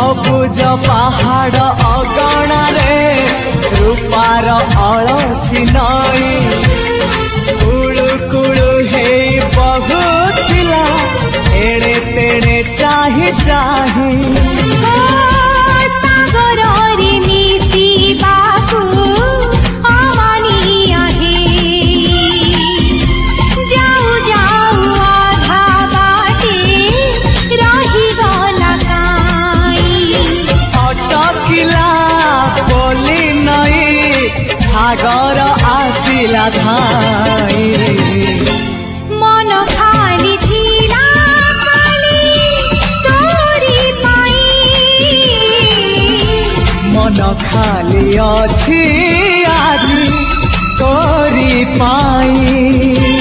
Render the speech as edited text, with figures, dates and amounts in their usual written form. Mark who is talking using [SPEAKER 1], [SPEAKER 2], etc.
[SPEAKER 1] सबुज पहाड़ अगणा रे रूपार अलसी नई कुड़ु कुड़ु हे बहुत थिला एड़े तेड़े चाही चाही सागर आसिला धाई
[SPEAKER 2] मन खाली थिला खाली तोरी पाई
[SPEAKER 1] मन खाली अछि आज तोरी पाई।